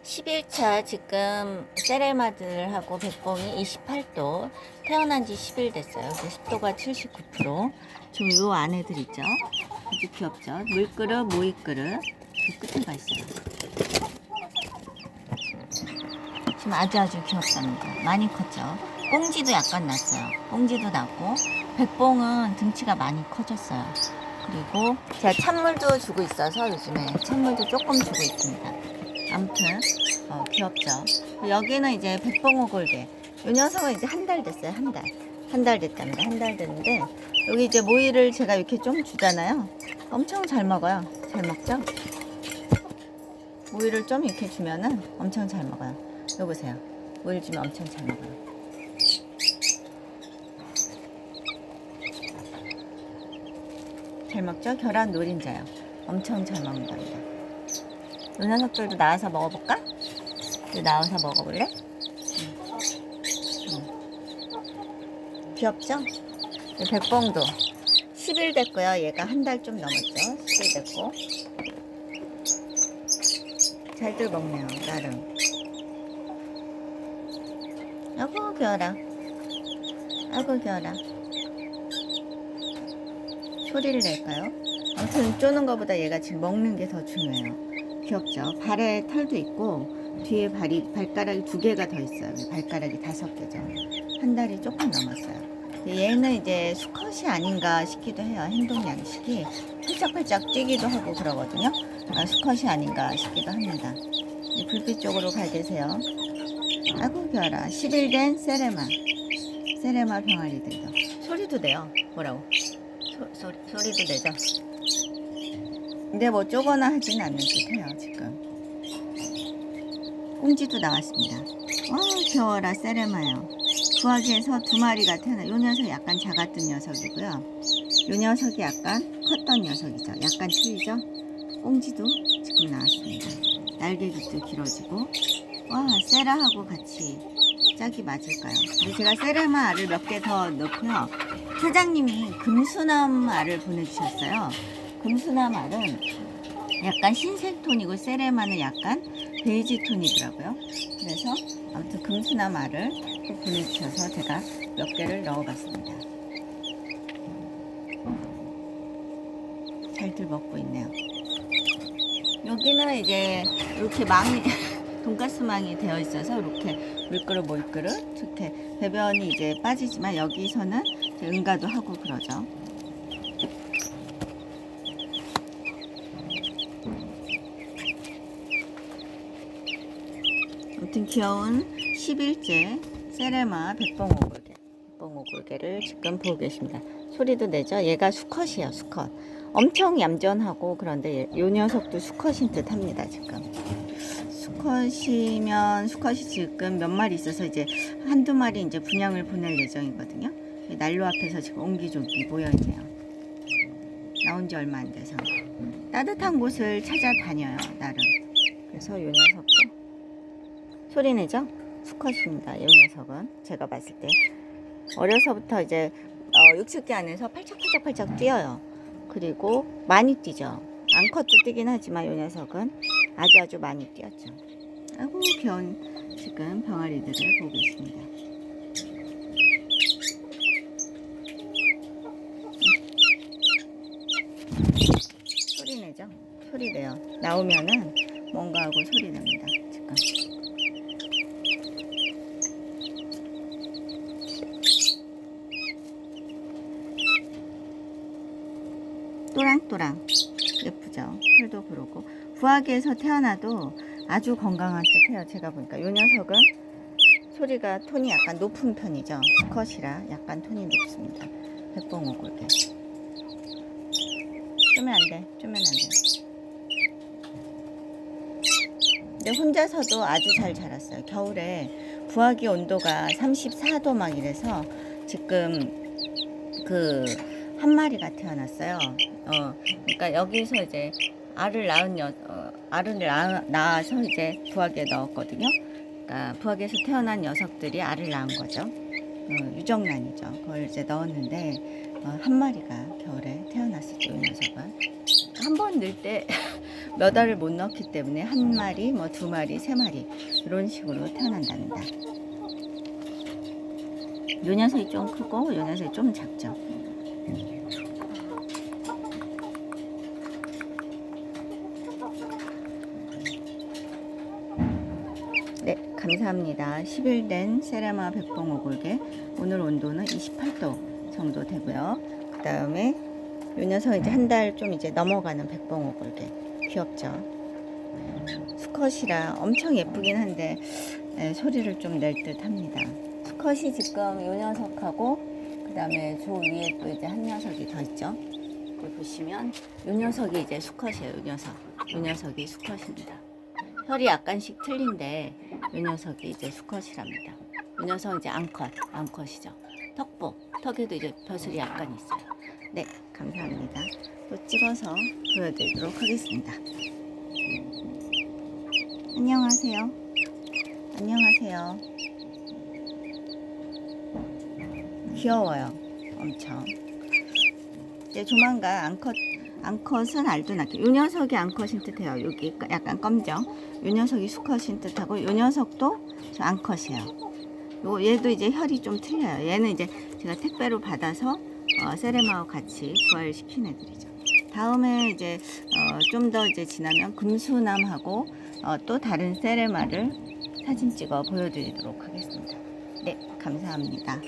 11차 지금 세레마들하고 백봉이 28도, 태어난 지 10일 됐어요. 습도가 79%. 지금 요 안에들 있죠? 아주 귀엽죠? 물그릇, 모이그릇 그 끝에 가 있어요. 지금 아주 귀엽답니다. 많이 컸죠? 꽁지도 약간 났어요. 꽁지도 났고 백봉은 등치가 많이 커졌어요. 그리고 제가 찬물도 주고 있어서 요즘에 찬물도 조금 주고 있습니다. 아무튼 귀엽죠. 여기는 이제 백봉오골개. 이 녀석은 이제 한 달 됐어요. 한 달 됐답니다. 한 달 됐는데 여기 이제 모이를 제가 이렇게 좀 주잖아요. 엄청 잘 먹어요. 잘 먹죠? 모이를 좀 이렇게 주면은 엄청 잘 먹어요. 여기 보세요. 모이를 주면 엄청 잘 먹어요. 잘 먹죠? 계란 노린자요. 엄청 잘 먹는답니다. 이 녀석들도 나와서 먹어볼까? 나와서 먹어볼래? 귀엽죠? 백봉도 10일 됐고요. 얘가 한 달 좀 넘었죠. 10일 됐고 잘들 먹네요. 나름. 아이고 귀여라. 아이고 귀여라. 소리를 낼까요? 아무튼 쪼는 것보다 얘가 지금 먹는 게 더 중요해요. 귀엽죠? 발에 털도 있고 뒤에 발가락이 2개가 더 있어요. 발가락이 5개죠. 한 달이 조금 넘었어요. 얘는 이제 수컷이 아닌가 싶기도 해요. 행동 양식이 팔짝팔짝 뛰기도 하고 그러거든요. 수컷이 아닌가 싶기도 합니다. 불빛 쪽으로 가 계세요. 아이고 귀여라. 10일 된 세레마 병아리들도 소리도 내요. 뭐라고? 소리도 내죠. 근데 뭐 쪼거나 하진 않는 듯해요. 지금 꽁지도 나왔습니다. 귀여워라. 세레마요. 부화기에서 2마리가 태어나. 요 녀석 약간 작았던 녀석이고요. 요 녀석이 약간 컸던 녀석이죠. 약간 틀리죠? 꽁지도 지금 나왔습니다. 날개깃도 길어지고. 와, 세라하고 같이 짝이 맞을까요? 근데 제가 세레마 알을 몇 개 더 넣고요. 사장님이 금수남 알을 보내주셨어요. 금수남 알은 약간 흰색 톤이고 세레마는 약간 베이지 톤이더라고요. 그래서 아무튼 금수남 알을 또 보내주셔서 제가 몇 개를 넣어봤습니다. 잘들 먹고 있네요. 여기는 이제 이렇게 망이 돈가스 망이 되어 있어서 이렇게 물그릇 모이그릇 이렇게 배변이 이제 빠지지만 여기서는 이제 응가도 하고 그러죠. 아무튼 귀여운 10일째 세레마 백봉오골개를 지금 보고 계십니다. 소리도 내죠? 얘가 수컷이에요. 수컷. 엄청 얌전하고 그런데 이 녀석도 수컷인 듯 합니다. 지금 수컷이면 수컷이 지금 몇 마리 있어서 이제 한두 마리 이제 분양을 보낼 예정이거든요. 난로 앞에서 지금 옹기종기 모여있네요. 나온 지 얼마 안 돼서 따뜻한 곳을 찾아다녀요. 나름. 그래서 이 녀석도 소리 내죠? 수컷입니다. 이 녀석은 제가 봤을 때 어려서부터 이제 60개 안에서 팔짝팔짝 뛰어요. 그리고 많이 뛰죠. 암컷도 뛰긴 하지만 이 녀석은 아주 많이 뛰었죠. 아이고 귀여운 지금 병아리들을 보고 있습니다. 소리 내죠? 소리 내요. 나오면은 뭔가 하고 소리 냅니다. 지금. 또랑또랑 예쁘죠? 털도 그러고 부화기에서 태어나도 아주 건강한 듯해요. 제가 보니까 이 녀석은 소리가 톤이 약간 높은 편이죠. 수컷이라 약간 톤이 높습니다. 백봉오골개. 쪼면 안돼. 근데 혼자서도 아주 잘 자랐어요. 겨울에 부화기 온도가 34도 막 이래서 지금 한 마리가 태어났어요. 그러니까 여기서 이제 알을 낳아서 이제 부화기에 넣었거든요. 그러니까 부화기에서 태어난 녀석들이 알을 낳은 거죠. 유정란이죠. 그걸 이제 넣었는데 한 마리가 겨울에 태어났었죠. 이 녀석은. 한 번 넣을 때 몇 알을 못 넣기 때문에 한 마리, 뭐 두 마리, 세 마리 이런 식으로 태어난답니다. 요 녀석이 좀 크고 요 녀석이 좀 작죠. 네, 감사합니다. 10일 된 세라마 백봉오골개. 오늘 온도는 28도 정도 되고요. 그 다음에 요 녀석 이제 한 달 좀 이제 넘어가는 백봉오골개. 귀엽죠? 수컷이라 엄청 예쁘긴 한데 소리를 좀 낼 듯 합니다. 수컷이 지금 요 녀석하고 그 다음에 저 위에 또 이제 한 녀석이 더 있죠. 여기 보시면 요 녀석이 이제 수컷이에요. 요 녀석. 요 녀석이 수컷입니다. 혈이 약간씩 틀린데 요 녀석이 이제 수컷이랍니다. 요 녀석 이제 암컷이죠. 턱에도 이제 벼슬이 약간 있어요. 네, 감사합니다. 또 찍어서 보여드리도록 하겠습니다. 안녕하세요. 안녕하세요. 귀여워요. 엄청. 이제 조만간 암컷은 알도 낳게. 요 녀석이 암컷인 듯해요. 여기 약간 검정. 요 녀석이 수컷인 듯하고 요 녀석도 저 암컷이에요. 얘도 이제 혈이 좀 틀려요. 얘는 이제 제가 택배로 받아서 세레마와 같이 부화시킨 애들이죠. 다음에 이제 좀 더 이제 지나면 금수남하고 또 다른 세레마를 사진 찍어 보여드리도록 하겠습니다. 네, 감사합니다.